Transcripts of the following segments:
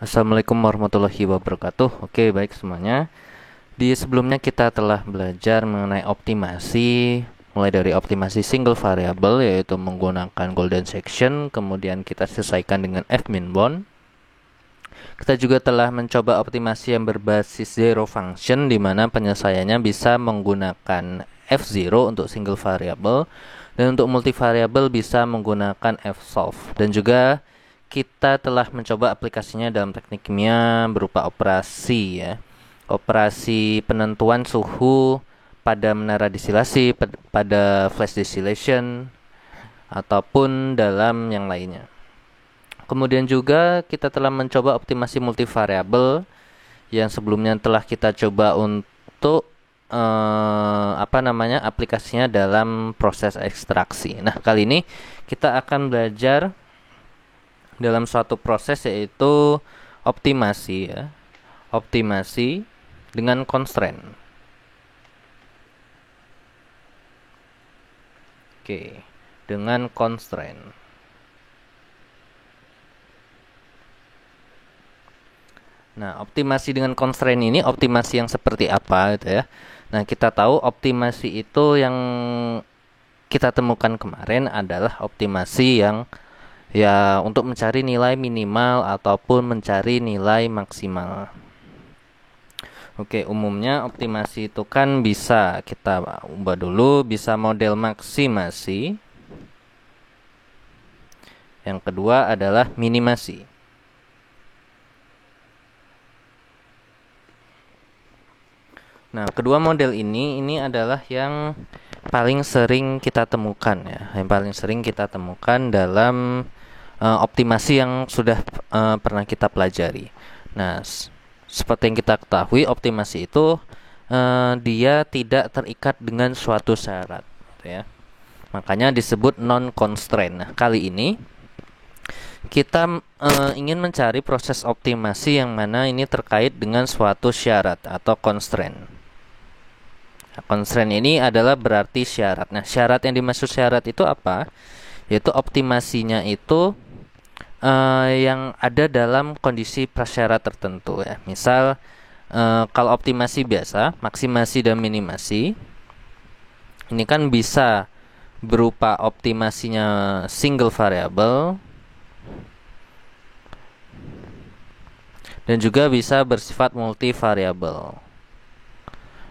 Assalamualaikum warahmatullahi wabarakatuh. Oke, baik semuanya. Di sebelumnya kita telah belajar mengenai optimasi, mulai dari optimasi single variable yaitu menggunakan golden section, kemudian kita selesaikan dengan fmin bound. Kita juga telah mencoba optimasi yang berbasis zero function di mana penyelesaiannya bisa menggunakan f0 untuk single variable dan untuk multivariable bisa menggunakan fsolve. Dan juga kita telah mencoba aplikasinya dalam teknik kimia berupa operasi ya. Operasi penentuan suhu pada menara distilasi, pada flash distillation ataupun dalam yang lainnya. Kemudian juga kita telah mencoba optimasi multivariable yang sebelumnya telah kita coba untuk aplikasinya dalam proses ekstraksi. Nah, kali ini kita akan belajar dalam suatu proses yaitu optimasi ya. Optimasi dengan constraint. Oke, dengan constraint. Nah, optimasi dengan constraint ini optimasi yang seperti apa gitu ya. Nah, kita tahu optimasi itu yang kita temukan kemarin adalah optimasi yang ya untuk mencari nilai minimal ataupun mencari nilai maksimal. Oke, umumnya optimasi itu kan bisa kita ubah dulu, bisa model maksimasi. Yang kedua adalah minimasi. Nah, kedua model ini adalah yang paling sering kita temukan ya, yang paling sering kita temukan dalam optimasi yang sudah pernah kita pelajari. Nah, seperti yang kita ketahui, optimasi itu dia tidak terikat dengan suatu syarat, gitu ya. Makanya disebut non-constraint. Nah, kali ini kita ingin mencari proses optimasi yang mana ini terkait dengan suatu syarat atau constraint. Nah, constraint ini adalah berarti syarat. Nah, syarat yang dimaksud syarat itu apa? Yaitu optimasinya itu yang ada dalam kondisi prasyarat tertentu ya. Misal kalau optimasi biasa, maksimasi dan minimasi, ini kan bisa berupa optimasinya single variable dan juga bisa bersifat multivariable.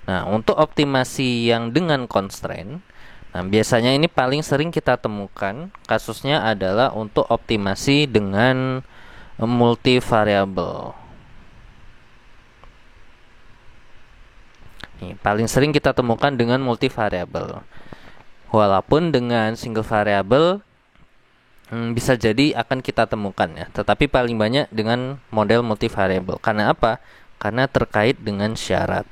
Nah, untuk optimasi yang dengan constraint, nah biasanya ini paling sering kita temukan kasusnya adalah untuk optimasi dengan multivariable. Nih, paling sering kita temukan dengan multivariable. Walaupun dengan single variable bisa jadi akan kita temukan ya, tetapi paling banyak dengan model multivariable. Karena apa? Karena terkait dengan syarat.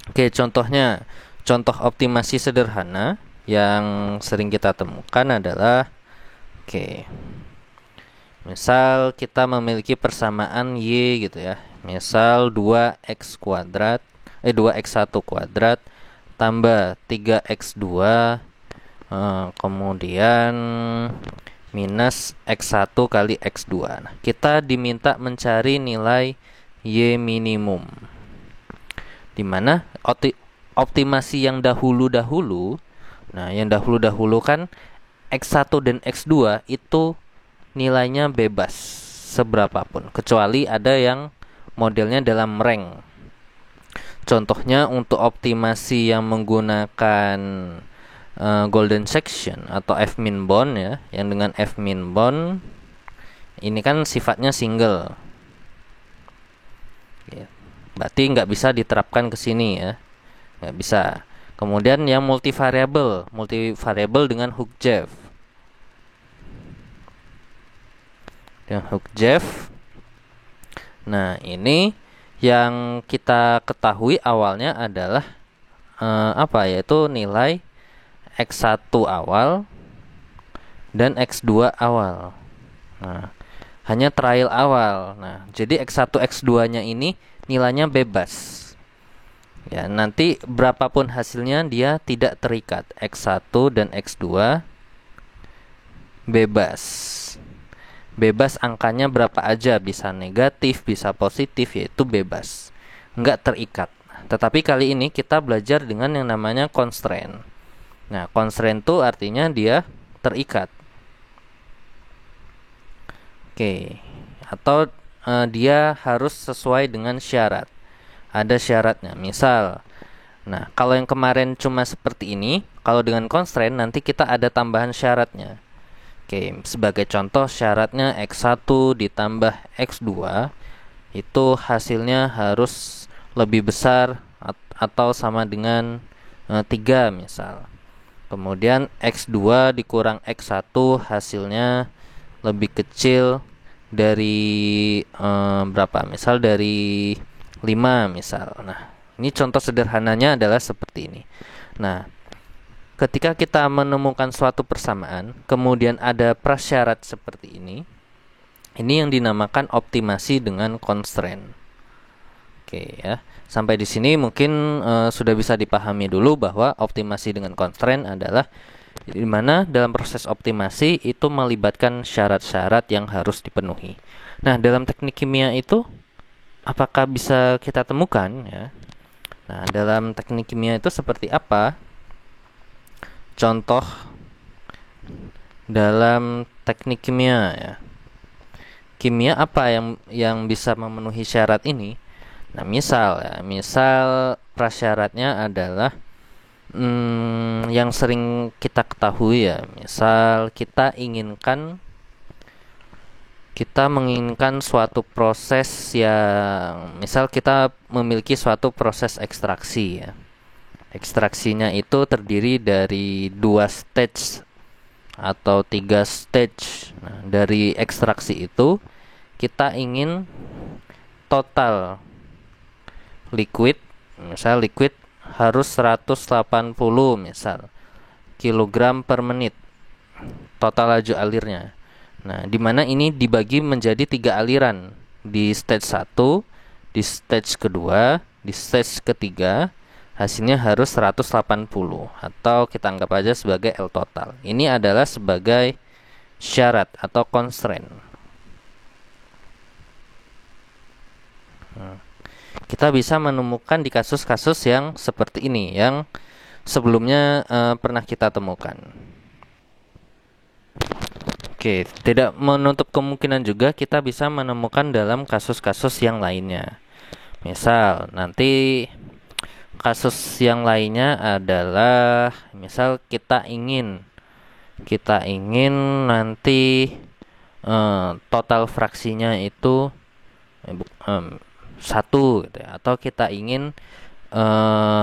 Oke, contohnya, contoh optimasi sederhana yang sering kita temukan adalah misal kita memiliki persamaan Y gitu ya. Misal 2x1 kuadrat tambah 3x2 kemudian minus x1 kali x2. Nah, kita diminta mencari nilai Y minimum. Dimana optimasi yang dahulu-dahulu, nah yang dahulu-dahulu kan X1 dan X2 itu nilainya bebas seberapapun, kecuali ada yang modelnya dalam rank. Contohnya untuk optimasi yang menggunakan golden section atau fmin bound ya, yang dengan fmin bound ini kan sifatnya single. Berarti nggak bisa diterapkan ke sini ya, nggak bisa. Kemudian yang multivariable dengan Hook-Jeffs. Nah, ini yang kita ketahui awalnya adalah yaitu nilai x1 awal dan x2 awal. Nah, hanya trial awal. Nah, jadi x1 x2-nya ini nilainya bebas. Ya, nanti berapapun hasilnya dia tidak terikat. X1 dan X2 bebas. Bebas angkanya berapa aja, bisa negatif, bisa positif, yaitu bebas, nggak terikat. Tetapi kali ini kita belajar dengan yang namanya constraint. Nah, constraint itu artinya dia terikat. Oke, atau dia harus sesuai dengan syarat. Ada syaratnya. Misal, nah kalau yang kemarin cuma seperti ini, kalau dengan constraint nanti kita ada tambahan syaratnya. Oke, sebagai contoh syaratnya X1 ditambah X2 itu hasilnya harus lebih besar atau sama dengan 3 misal. Kemudian X2 dikurang X1 hasilnya lebih kecil dari berapa? Misal dari 5 misal. Nah, ini contoh sederhananya adalah seperti ini. Nah, ketika kita menemukan suatu persamaan, kemudian ada prasyarat seperti ini yang dinamakan optimasi dengan constraint. Oke ya. Sampai di sini mungkin sudah bisa dipahami dulu bahwa optimasi dengan constraint adalah di mana dalam proses optimasi itu melibatkan syarat-syarat yang harus dipenuhi. Nah, dalam teknik kimia itu apakah bisa kita temukan ya? Nah, dalam teknik kimia itu seperti apa? Contoh dalam teknik kimia ya. Kimia apa yang bisa memenuhi syarat ini? Nah, misal prasyaratnya adalah yang sering kita ketahui ya. Misal kita menginginkan suatu proses yang misal kita memiliki suatu proses ekstraksi ya. Ekstraksinya itu terdiri dari 2 stage atau 3 stage. Nah, dari ekstraksi itu kita ingin total liquid, misal liquid harus 180 misal kilogram per menit total laju alirnya. Nah, di mana ini dibagi menjadi 3 aliran, di stage 1, di stage kedua, di stage ketiga hasilnya harus 180 atau kita anggap aja sebagai L total. Ini adalah sebagai syarat atau constraint. Kita bisa menemukan di kasus-kasus yang seperti ini yang sebelumnya pernah kita temukan. Oke, tidak menutup kemungkinan juga kita bisa menemukan dalam kasus-kasus yang lainnya. Misal nanti kasus yang lainnya adalah misal kita ingin nanti total fraksinya itu 1 gitu ya, atau kita ingin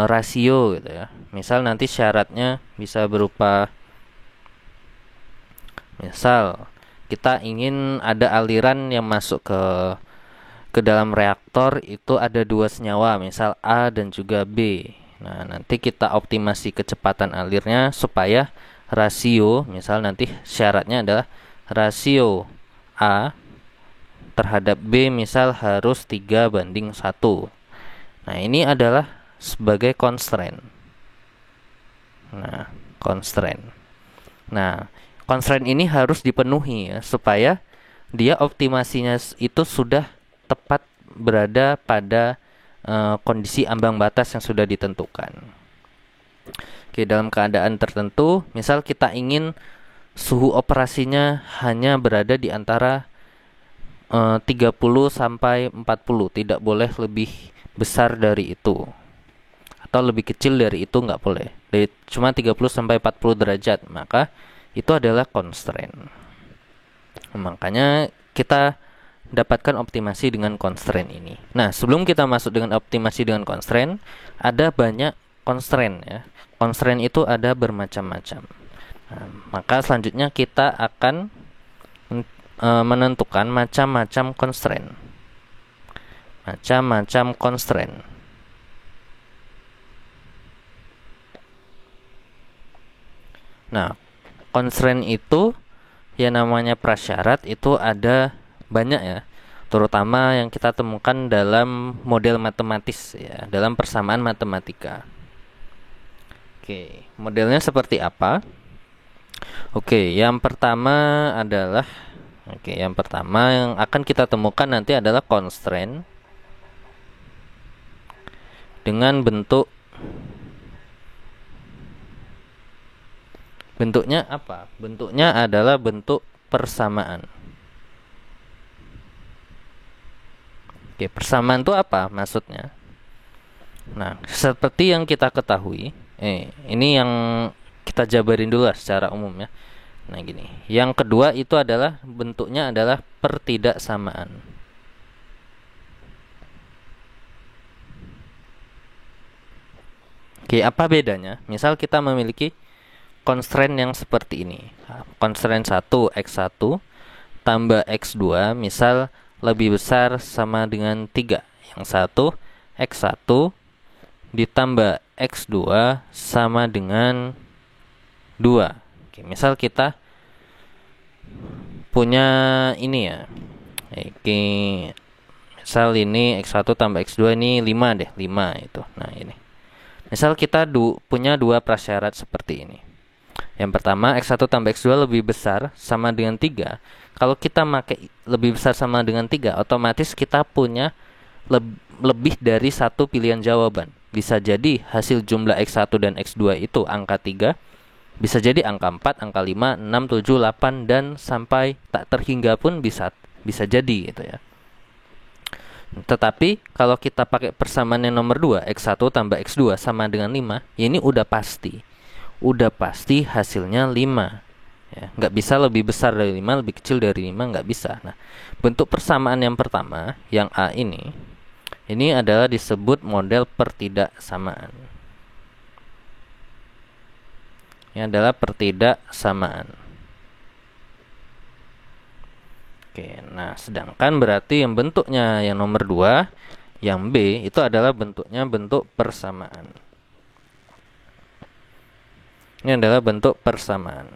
rasio gitu ya. Misal nanti syaratnya bisa berupa misal kita ingin ada aliran yang masuk ke dalam reaktor itu ada 2 senyawa, misal A dan juga B. Nah, nanti kita optimasi kecepatan alirnya supaya rasio, misal nanti syaratnya adalah rasio A terhadap B misal harus 3:1. Nah, ini adalah sebagai constraint. Nah, constraint ini harus dipenuhi ya, supaya dia optimasinya itu sudah tepat berada pada kondisi ambang batas yang sudah ditentukan. Oke, dalam keadaan tertentu, misal kita ingin suhu operasinya hanya berada di antara 30 sampai 40, tidak boleh lebih besar dari itu. Atau lebih kecil dari itu nggak boleh. Cuma 30 sampai 40 derajat, maka itu adalah constraint. Makanya kita dapatkan optimasi dengan constraint ini. Nah, sebelum kita masuk dengan optimasi dengan constraint, ada banyak constraint ya. Constraint itu ada bermacam-macam. Nah, maka selanjutnya kita akan menentukan macam-macam constraint. Nah, constraint itu yang namanya prasyarat itu ada banyak ya, terutama yang kita temukan dalam model matematis ya, dalam persamaan matematika. Oke, modelnya seperti apa? Oke, yang pertama adalah Oke, yang pertama yang akan kita temukan nanti adalah constraint dengan bentuknya apa? Bentuknya adalah bentuk persamaan. Oke, persamaan itu apa maksudnya? Nah, seperti yang kita ketahui, ini yang kita jabarin dulu lah secara umum ya. Nah, gini. Yang kedua itu adalah bentuknya adalah pertidaksamaan. Oke, apa bedanya? Misal kita memiliki constraint yang seperti ini. Constraint 1 X1 tambah X2 misal lebih besar sama dengan 3. Yang satu X1 ditambah X2 sama dengan 2. Oke, misal kita punya ini ya. Oke, misal ini X1 tambah X2 ini 5 deh, 5 itu. Nah, ini. Misal kita punya dua prasyarat seperti ini. Yang pertama, X1 tambah X2 lebih besar sama dengan 3. Kalau kita pakai lebih besar sama dengan 3, otomatis kita punya lebih dari satu pilihan jawaban. Bisa jadi hasil jumlah X1 dan X2 itu angka 3, bisa jadi angka 4, angka 5, 6, 7, 8, dan sampai tak terhingga pun bisa jadi gitu ya. Tetapi kalau kita pakai persamaan yang nomor 2, X1 tambah X2 sama dengan 5, ya ini udah pasti hasilnya 5 ya. Nggak bisa lebih besar dari 5, lebih kecil dari 5, nggak bisa. Nah, bentuk persamaan yang pertama, yang A ini adalah disebut model pertidaksamaan. Ini adalah pertidaksamaan. Oke, nah sedangkan berarti yang bentuknya yang nomor 2, yang B itu adalah bentuknya bentuk persamaan. Ini adalah bentuk persamaan.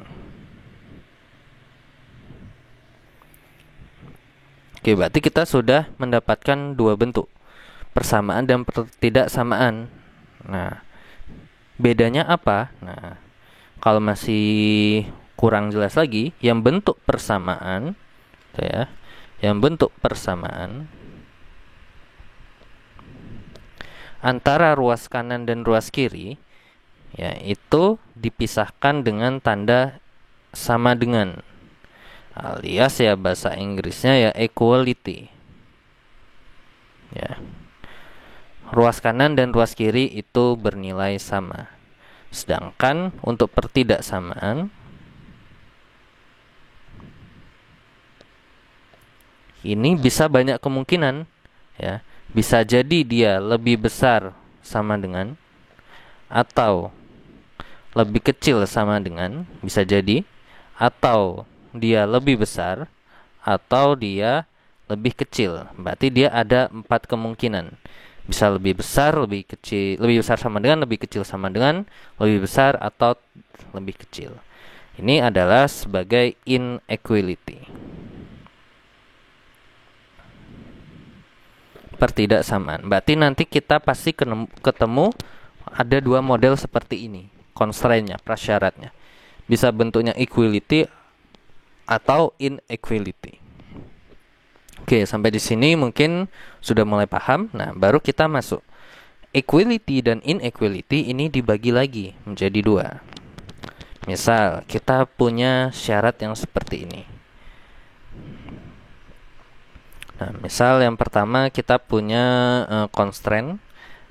Oke, berarti kita sudah mendapatkan dua bentuk, persamaan dan pertidaksamaan. Nah, bedanya apa? Nah, kalau masih kurang jelas lagi, yang bentuk persamaan ya, yang bentuk persamaan antara ruas kanan dan ruas kiri ya, itu dipisahkan dengan tanda sama dengan, alias ya bahasa Inggrisnya ya equality ya. Ruas kanan dan ruas kiri itu bernilai sama. Sedangkan untuk pertidaksamaan ini bisa banyak kemungkinan ya. Bisa jadi dia lebih besar sama dengan, atau lebih kecil sama dengan, bisa jadi, atau dia lebih besar, atau dia lebih kecil. Berarti dia ada 4 kemungkinan. Bisa lebih besar, lebih kecil, lebih besar sama dengan, lebih kecil sama dengan, lebih besar atau lebih kecil. Ini adalah sebagai inequality. Pertidaksamaan. Berarti nanti kita pasti ketemu ada dua model seperti ini, constraint-nya, prasyaratnya. Bisa bentuknya equality atau inequality. Oke, sampai di sini mungkin sudah mulai paham. Nah, baru kita masuk. Equality dan inequality ini dibagi lagi menjadi dua. Misal, kita punya syarat yang seperti ini. Nah, misal yang pertama kita punya constraint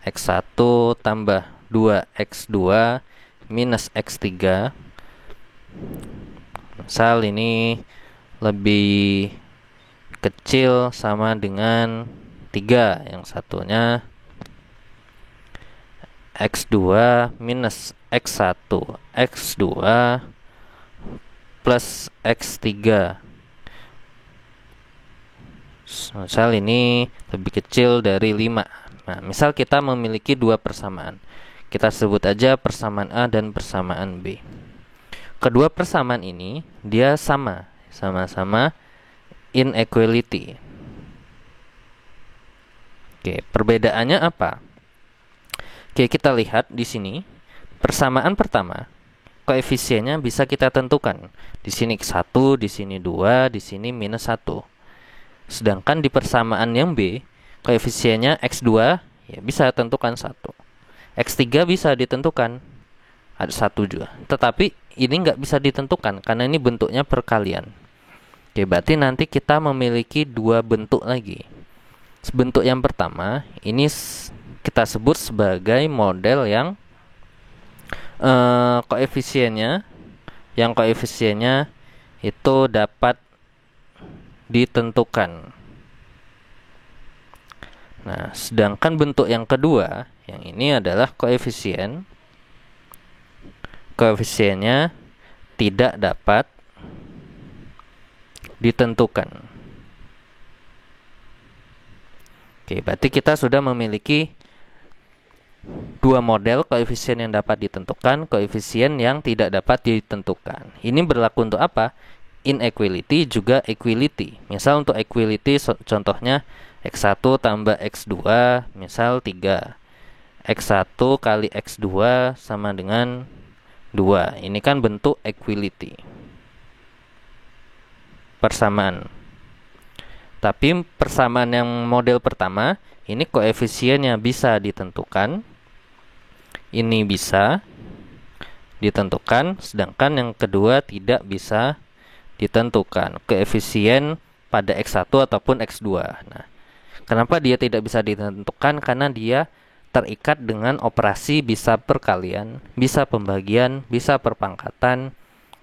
X1 tambah 2X2 minus X3. Misal ini lebih kecil sama dengan 3. Yang satunya X2 minus X1 X2 plus X3. Misal ini lebih kecil dari 5. Nah, misal kita memiliki dua persamaan. Kita sebut aja persamaan A dan persamaan B. Kedua persamaan ini dia sama-sama inequality. Oke, perbedaannya apa? Oke, kita lihat di sini. Persamaan pertama, koefisiennya bisa kita tentukan. Di sini 1, di sini 2, di sini minus 1. Sedangkan di persamaan yang B, koefisiennya X2 ya bisa tentukan 1. X3 bisa ditentukan, ada 1 juga. Tetapi ini nggak bisa ditentukan karena ini bentuknya perkalian. Oke, berarti nanti kita memiliki dua bentuk lagi. Bentuk yang pertama, ini kita sebut sebagai model yang koefisiennya itu dapat ditentukan. Nah, sedangkan bentuk yang kedua, yang ini adalah koefisiennya tidak dapat ditentukan. Oke, berarti kita sudah memiliki dua model koefisien yang dapat ditentukan, koefisien yang tidak dapat ditentukan. Ini berlaku untuk apa? Inequality juga equality. Misal untuk equality contohnya X1 tambah X2 misal 3. X1 kali X2 sama dengan 2. Ini kan bentuk equality, persamaan. Tapi persamaan yang model pertama, ini koefisiennya bisa ditentukan, ini bisa ditentukan, sedangkan yang kedua tidak bisa ditentukan, koefisien pada X1 ataupun X2. Nah, kenapa dia tidak bisa ditentukan? Karena dia terikat dengan operasi bisa perkalian, bisa pembagian, bisa perpangkatan,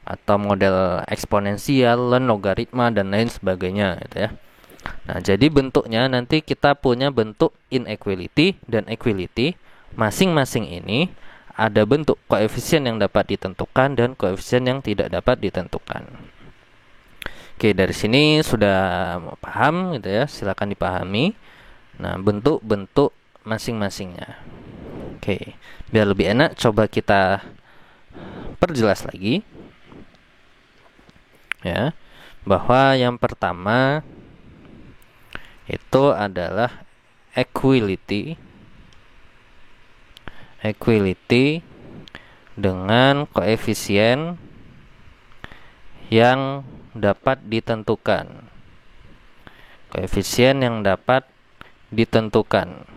atau model eksponensial, logaritma, dan lain sebagainya gitu ya. Nah, jadi bentuknya nanti kita punya bentuk inequality dan equality. Masing-masing ini ada bentuk koefisien yang dapat ditentukan dan koefisien yang tidak dapat ditentukan. Oke, dari sini sudah paham gitu ya, silakan dipahami. Nah, bentuk-bentuk masing-masingnya. Oke, biar lebih enak coba kita perjelas lagi. Ya, bahwa yang pertama itu adalah equality dengan koefisien yang dapat ditentukan. Koefisien yang dapat ditentukan.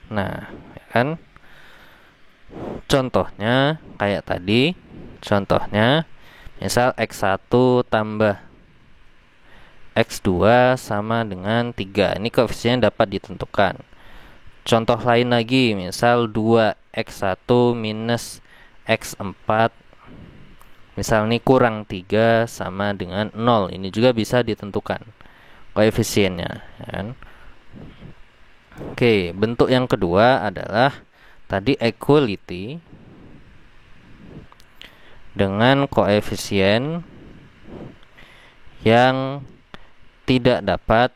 Nah, ya kan? Contohnya kayak tadi. Contohnya misal X1 tambah X2 sama dengan 3. Ini koefisiennya dapat ditentukan. Contoh lain lagi, misal 2X1 minus X4. Misal ini kurang 3 sama dengan 0. Ini juga bisa ditentukan koefisiennya. Kan? Oke, bentuk yang kedua adalah tadi equality dengan koefisien yang tidak dapat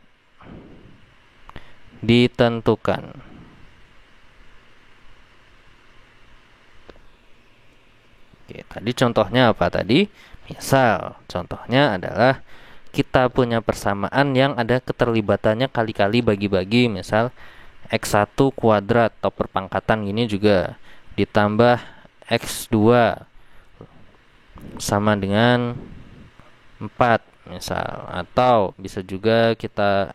ditentukan. Oke, tadi contohnya apa tadi? Misal, contohnya adalah kita punya persamaan yang ada keterlibatannya kali-kali bagi-bagi. Misal, X1 kuadrat atau perpangkatan ini juga ditambah X2 sama dengan 4. Misal, atau bisa juga kita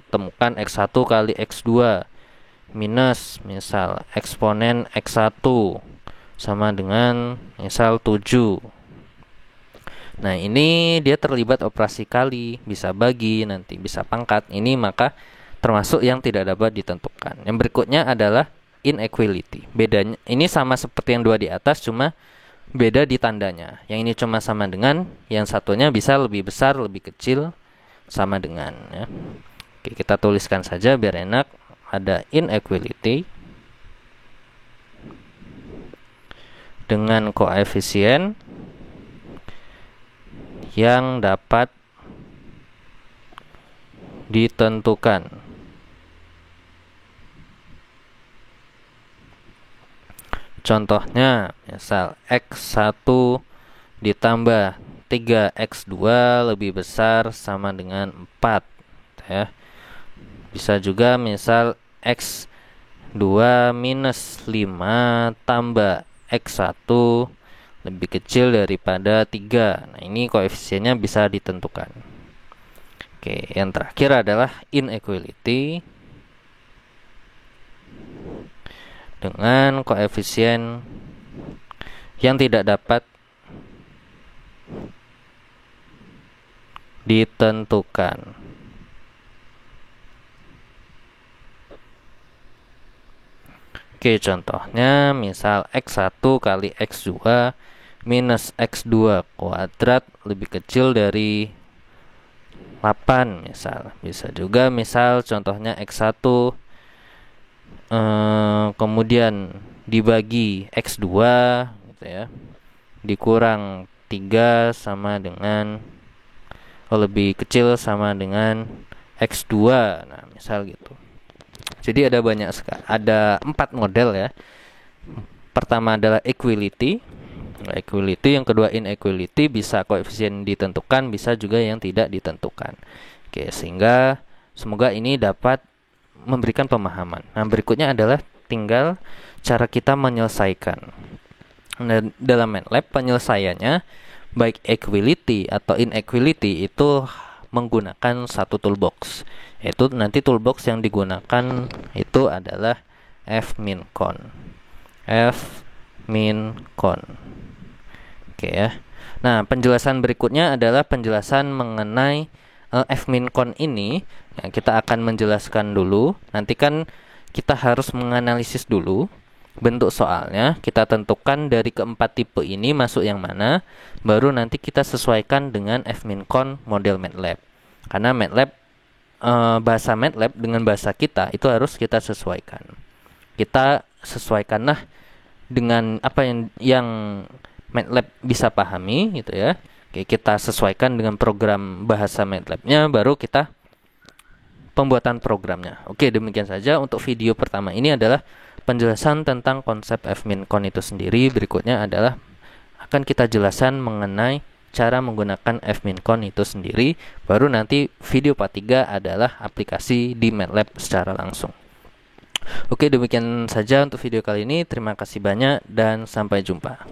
temukan X1 kali X2 minus misal eksponen X1 sama dengan misal 7. Nah, ini dia terlibat operasi kali, bisa bagi, nanti bisa pangkat. Ini maka termasuk yang tidak dapat ditentukan. Yang berikutnya adalah inequality. Bedanya ini sama seperti yang dua di atas, cuma beda di tandanya. Yang ini cuma sama dengan, yang satunya bisa lebih besar, lebih kecil, sama dengan ya. Oke, kita tuliskan saja biar enak. Ada inequality dengan koefisien yang dapat ditentukan. Contohnya, misal X1 ditambah 3X2 lebih besar sama dengan 4 ya. Bisa juga misal X 2 minus 5 tambah X1 lebih kecil daripada 3. Nah, ini koefisiennya bisa ditentukan. Oke, yang terakhir adalah inequality dengan koefisien yang tidak dapat ditentukan. Oke, contohnya misal X1 kali X2 minus X2 kuadrat lebih kecil dari 8 misal. Bisa juga misal contohnya X1 kemudian dibagi X2 gitu ya, dikurang 3 sama dengan lebih kecil sama dengan X2. Nah, misal gitu. Jadi ada banyak sekali, ada 4 model ya. Pertama adalah equality, yang kedua inequality, bisa koefisien ditentukan, bisa juga yang tidak ditentukan. Oke, sehingga semoga ini dapat memberikan pemahaman. Nah, berikutnya adalah tinggal cara kita menyelesaikan. Nah, dalam MATLAB penyelesaiannya baik equality atau inequality itu menggunakan satu toolbox, yaitu nanti toolbox yang digunakan itu adalah fmincon. Oke ya. Nah, penjelasan berikutnya adalah penjelasan mengenai fmincon ini. Nah, kita akan menjelaskan dulu. Nanti kan kita harus menganalisis dulu bentuk soalnya, kita tentukan dari keempat tipe ini masuk yang mana, baru nanti kita sesuaikan dengan fmincon model MATLAB. Karena MATLAB bahasa MATLAB dengan bahasa kita itu harus kita sesuaikan. Kita sesuaikanlah dengan apa yang MATLAB bisa pahami gitu ya. Oke, kita sesuaikan dengan program bahasa MATLAB-nya, baru kita pembuatan programnya. Oke, demikian saja untuk video pertama ini adalah penjelasan tentang konsep fmincon itu sendiri. Berikutnya adalah akan kita jelaskan mengenai cara menggunakan fmincon itu sendiri. Baru nanti video part 3 adalah aplikasi di MATLAB secara langsung. Oke, demikian saja untuk video kali ini. Terima kasih banyak dan sampai jumpa.